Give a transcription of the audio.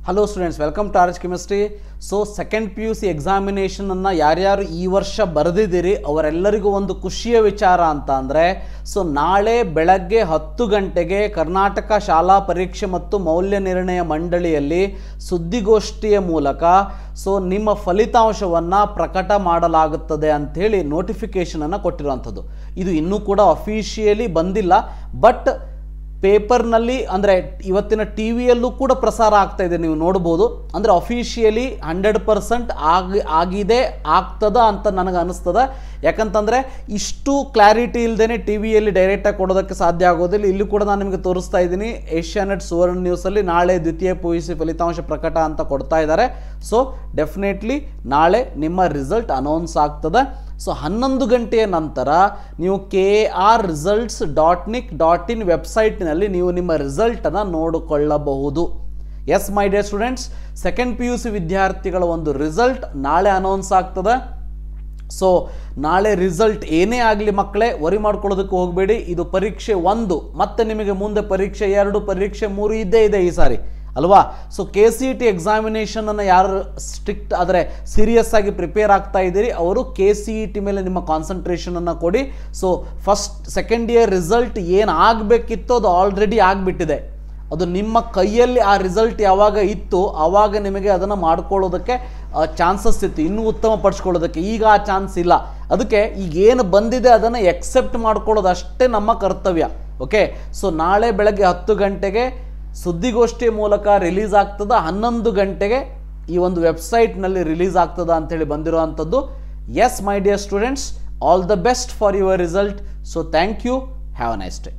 Hello students, welcome to RH chemistry. So second PUC ಎಕ್ಸಾಮಿನೇಷನನ್ನು ಯಾರ್ಯಾರು ಈ ವರ್ಷ ಬರೆದಿದ್ದೀರಿ ಅವರೆಲ್ಲರಿಗೂ ಒಂದು ಖುಷಿಯ ವಿಚಾರ ಅಂತ ಅಂದರೆ, ಸೊ ನಾಳೆ ಬೆಳಗ್ಗೆ 10 ಗಂಟೆಗೆ ಕರ್ನಾಟಕ ಶಾಲಾ ಪರೀಕ್ಷೆ ಮತ್ತು ಮೌಲ್ಯ ನಿರ್ಣಯ ಮಂಡಳಿಯಲ್ಲಿ ಸುದ್ದಿಗೋಷ್ಠಿಯ ಮೂಲಕ ಸೊ ನಿಮ್ಮ ಫಲಿತಾಂಶವನ್ನು ಪ್ರಕಟ ಮಾಡಲಾಗುತ್ತದೆ ಅಂಥೇಳಿ ನೋಟಿಫಿಕೇಷನನ್ನು ಕೊಟ್ಟಿರುವಂಥದ್ದು. ಇದು ಇನ್ನೂ ಕೂಡ ಅಫಿಷಿಯಲಿ ಬಂದಿಲ್ಲ, ಬಟ್ ಪೇಪರ್ನಲ್ಲಿ ಅಂದರೆ ಇವತ್ತಿನ TVಯಲ್ಲೂ ಕೂಡ ಪ್ರಸಾರ ಆಗ್ತಾ ಇದೆ, ನೀವು ನೋಡ್ಬೋದು. ಅಂದರೆ ಅಫಿಷಿಯಲಿ 100% ಆಗಿದೆ, ಆಗ್ತದ ಅಂತ ನನಗೆ ಅನಿಸ್ತದೆ. ಯಾಕಂತಂದರೆ ಇಷ್ಟು ಕ್ಲಾರಿಟಿ ಇಲ್ಲದೇ TVಯಲ್ಲಿ ಡೈರೆಕ್ಟಾಗಿ ಕೊಡೋದಕ್ಕೆ ಸಾಧ್ಯ ಆಗೋದಿಲ್ಲ. ಇಲ್ಲಿ ಕೂಡ ನಾನು ನಿಮಗೆ ತೋರಿಸ್ತಾ ಇದ್ದೀನಿ, ಏಷ್ಯಾನೆಟ್ ಸುವರ್ಣ ನ್ಯೂಸಲ್ಲಿ ನಾಳೆ ದ್ವಿತೀಯ PUC ಫಲಿತಾಂಶ ಪ್ರಕಟ ಅಂತ ಕೊಡ್ತಾ ಇದ್ದಾರೆ. ಸೊ ಡೆಫಿನೆಟ್ಲಿ ನಾಳೆ ನಿಮ್ಮ ರಿಸಲ್ಟ್ ಅನೌನ್ಸ್ ಆಗ್ತದೆ. ಸೊ 11 ಗಂಟೆಯ ನಂತರ ನೀವು KARResults.nic.in ವೆಬ್ಸೈಟ್ನಲ್ಲಿ ನೀವು ನಿಮ್ಮ ರಿಸಲ್ಟನ್ನು ನೋಡಿಕೊಳ್ಳಬಹುದು. Yes my dear students, second PUC ವಿದ್ಯಾರ್ಥಿಗಳ ಒಂದು ರಿಸಲ್ಟ್ ನಾಳೆ ಅನೌನ್ಸ್ ಆಗ್ತದೆ. ಸೊ ನಾಳೆ ರಿಸಲ್ಟ್ ಏನೇ ಆಗಲಿ ಮಕ್ಕಳೇ, ವರಿ ಮಾಡ್ಕೊಳ್ಳೋದಕ್ಕೆ ಹೋಗಬೇಡಿ. ಇದು ಪರೀಕ್ಷೆ 1, ಮತ್ತೆ ನಿಮಗೆ ಮುಂದೆ ಪರೀಕ್ಷೆ 2, ಪರೀಕ್ಷೆ 3 ಇದ್ದೇ ಇದೆ ಈ ಸಾರಿ ಅಲ್ವಾ. ಸೊ KCET ಎಕ್ಸಾಮಿನೇಷನನ್ನು ಯಾರು ಸ್ಟ್ರಿಕ್ಟ್ ಆದರೆ ಸೀರಿಯಸ್ ಆಗಿ ಪ್ರಿಪೇರ್ ಆಗ್ತಾ ಇದ್ದೀರಿ ಅವರು KCET ಮೇಲೆ ನಿಮ್ಮ ಕಾನ್ಸಂಟ್ರೇಷನನ್ನು ಕೊಡಿ. ಸೊ ಸೆಕೆಂಡ್ ಇಯರ್ ರಿಸಲ್ಟ್ ಏನು ಆಗಬೇಕಿತ್ತು ಅದು ಆಲ್ರೆಡಿ ಆಗಿಬಿಟ್ಟಿದೆ. ಅದು ನಿಮ್ಮ ಕೈಯಲ್ಲಿ ಆ ರಿಸಲ್ಟ್ ಯಾವಾಗ ಇತ್ತು ಆವಾಗ ನಿಮಗೆ ಅದನ್ನು ಮಾಡ್ಕೊಳ್ಳೋದಕ್ಕೆ ಚಾನ್ಸಸ್ ಇತ್ತು, ಇನ್ನೂ ಉತ್ತಮ ಪಡಿಸ್ಕೊಳ್ಳೋದಕ್ಕೆ. ಈಗ ಆ ಚಾನ್ಸ್ ಇಲ್ಲ. ಅದಕ್ಕೆ ಈಗೇನು ಬಂದಿದೆ ಅದನ್ನು ಎಕ್ಸೆಪ್ಟ್ ಮಾಡ್ಕೊಳ್ಳೋದು ಅಷ್ಟೇ ನಮ್ಮ ಕರ್ತವ್ಯ. ಓಕೆ, ಸೊ ನಾಳೆ ಬೆಳಗ್ಗೆ 10 ಗಂಟೆಗೆ ಸುದ್ದಿಗೋಷ್ಠಿಯ ಮೂಲಕ ರಿಲೀಸ್ ಆಗ್ತದ, 11 ಗಂಟೆಗೆ ಈ ಒಂದು ವೆಬ್ಸೈಟ್ನಲ್ಲಿ ರಿಲೀಸ್ ಆಗ್ತದ ಅಂಥೇಳಿ ಬಂದಿರುವಂಥದ್ದು. Yes my dear students, all the best for your result. So thank you, have a nice day.